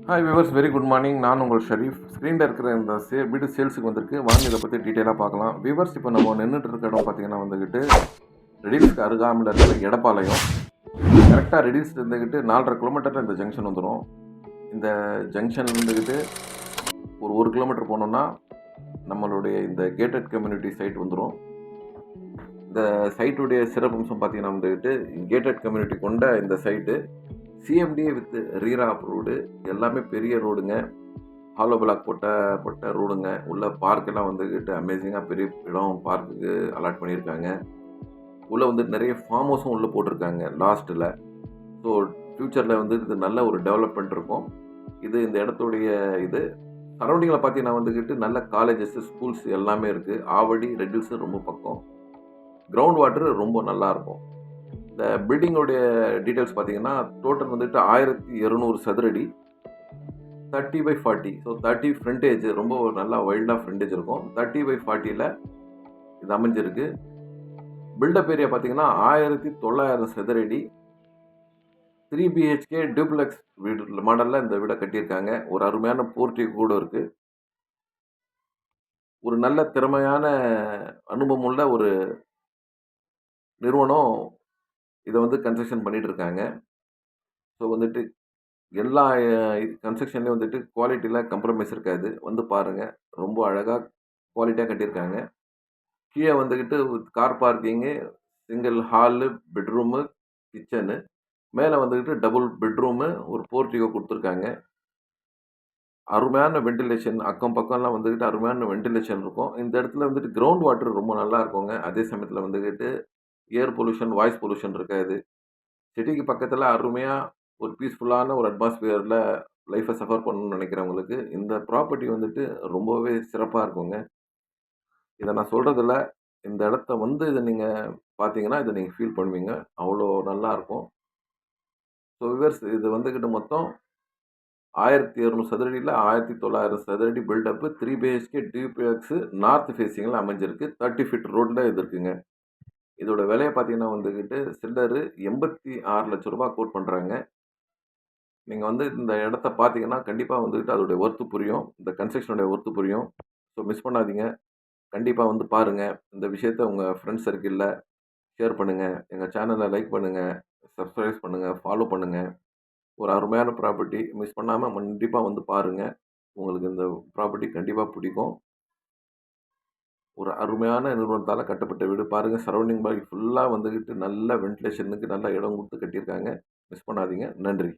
Hi viewers, very good morning. நான் உங்கள் ஷரீஃப். ஸ்க்ரீனில் இருக்கிற இந்த வீடு சேல்ஸுக்கு வந்திருக்கு. வாங்க இதை பற்றி டீட்டெயிலாக பார்க்கலாம். விவர்ஸ், இப்போ நம்ம நின்றுட்டு இருக்க இடம் பார்த்தீங்கன்னா வந்துக்கிட்டு ரெடில்ஸ்க்கு அருகாமையில் இருக்கிற எடப்பாளையம். கரெக்டாக ரெடில்ஸ் இருந்துக்கிட்டு 4.5 கிலோமீட்டரில் இந்த ஜங்ஷன் வந்துடும். இந்த ஜங்ஷன் இருந்துக்கிட்டு ஒரு 1 கிலோமீட்டர் போனோம்னா நம்மளுடைய இந்த கேட்டட் கம்யூனிட்டி சைட் வந்துடும். இந்த சைட்டுடைய சிறப்பம்சம் பார்த்தீங்கன்னா வந்துக்கிட்டு கேட்டட் கம்யூனிட்டி கொண்ட இந்த site CMD with RERA approved, எல்லாமே பெரிய ரோடுங்க. ஹாலோ பிளாக் போட்ட ரோடுங்க. உள்ள பார்க்கெல்லாம் வந்துக்கிட்டு அமேசிங்காக பெரிய இடம் பார்க்குக்கு அலாட் பண்ணியிருக்காங்க. உள்ளே வந்து நிறைய ஃபார்ம் ஹவுஸும் உள்ளே போட்டிருக்காங்க லாஸ்ட்டில். ஸோ ஃப்யூச்சரில் வந்து இது நல்ல ஒரு டெவலப்மெண்ட் இருக்கும். இந்த இடத்துடைய சரௌண்டிங்கில் பார்த்தீங்கன்னா வந்துக்கிட்டு நல்ல காலேஜஸ், ஸ்கூல்ஸ் எல்லாமே இருக்குது. ஆவடி, ரெட்டில்ஸு ரொம்ப பக்கம். கிரவுண்ட் வாட்டர் ரொம்ப நல்லாயிருக்கும். இந்த பில்டிங்கோடைய டீட்டெயில்ஸ் பார்த்தீங்கன்னா டோட்டல் வந்துட்டு 1200 சதுரடி, 30/40. ஸோ 30 ஃப்ரண்டேஜ், ரொம்ப நல்லா வைல்டாக ஃப்ரண்டேஜ் இருக்கும். 30/40ல் இது அமைஞ்சிருக்கு. பில்டப் ஏரியா பார்த்தீங்கன்னா 1900 சதுரடி, 3 பிஹெச்கே டூப்ளெக்ஸ் வீடு மாடலில் இந்த வீடை கட்டியிருக்காங்க. ஒரு அருமையான போர்ட்டிகோ கூட இருக்குது. ஒரு நல்ல திறமையான அனுபவம் உள்ள ஒரு நிறுவனம் இதை வந்து கன்ஸ்ட்ரக்ஷன் பண்ணிட்டு இருக்காங்க. ஸோ வந்துட்டு எல்லா கன்ஸ்ட்ரக்ஷன்லேயும் வந்துட்டு குவாலிட்டியில் கம்ப்ரமைஸ் இருக்காது. வந்து பாருங்கள், ரொம்ப அழகாக குவாலிட்டியாக கட்டியிருக்காங்க. கீழே வந்துக்கிட்டு car parking, single hall, bedroom, kitchen. மேலே வந்துக்கிட்டு டபுள் பெட்ரூமு, ஒரு போர்ட்டிகோ கொடுத்துருக்காங்க. அருமையான வென்டிலேஷன், அக்கம் பக்கம்லாம் வந்துக்கிட்டு அருமையான வென்டிலேஷன் இருக்கும். இந்த இடத்துல வந்துட்டு கிரவுண்ட் வாட்டர் ரொம்ப நல்லா இருக்குங்க. அதே சமயத்தில் வந்துக்கிட்டு ஏர் பொல்யூஷன், வாய்ஸ் பொல்யூஷன் இருக்காது. சிட்டிக்கு பக்கத்தில் அருமையாக ஒரு பீஸ்ஃபுல்லான ஒரு அட்மாஸ்பியரில் லைஃப்பை சஃபர் பண்ணணும்னு நினைக்கிறவங்களுக்கு இந்த ப்ராப்பர்ட்டி வந்துட்டு ரொம்பவே சிறப்பாக இருக்குங்க. இதை நான் சொல்கிறதில்ல, இந்த இடத்த வந்து இதை நீங்கள் பார்த்தீங்கன்னா இதை நீங்கள் ஃபீல் பண்ணுவீங்க. அவ்வளோ நல்லாயிருக்கும். ஸோ வியூவர்ஸ், இது வந்துக்கிட்டு மொத்தம் 1200 சதுரடியில் 1900 சதுரடி பில்டப்பு, 3 பிஹெச்கே டியூப்ளெக்ஸு, நார்த் ஃபேஸிங்கில் அமைஞ்சிருக்கு. 30 ஃபீட் ரோட்டில் இது இருக்குங்க. இதோட விலையை பார்த்தீங்கன்னா வந்துக்கிட்டு சில்லரு ரூ. 86,00,000 கோட் பண்ணுறாங்க. நீங்கள் வந்து இந்த இடத்த பார்த்தீங்கன்னா கண்டிப்பாக வந்துக்கிட்டு அதோடைய ஒர்த்து புரியும். இந்த கன்ஸ்ட்ரக்ஷனுடைய ஒர்த்து புரியும். ஸோ மிஸ் பண்ணாதீங்க. கண்டிப்பாக வந்து பாருங்கள். இந்த விஷயத்த உங்கள் ஃப்ரெண்ட்ஸ் சர்க்கிளில் ஷேர் பண்ணுங்கள். எங்கள் சேனலை லைக் பண்ணுங்கள், சப்ஸ்கிரைப் பண்ணுங்கள், ஃபாலோ பண்ணுங்கள். ஒரு அருமையான ப்ராப்பர்ட்டி மிஸ் பண்ணாமல் கண்டிப்பாக வந்து பாருங்கள். உங்களுக்கு இந்த ப்ராப்பர்ட்டி கண்டிப்பாக பிடிக்கும். ஒரு அருமையான நிறுவனத்தால் கட்டப்பட்ட வீடு பாருங்கள். சரௌண்டிங் ஃபுல்லாக வந்துக்கிட்டு நல்ல வென்டிலேஷனுக்கு நல்ல இடம் கொடுத்து கட்டியிருக்காங்க. மிஸ் பண்ணாதீங்க. நன்றி.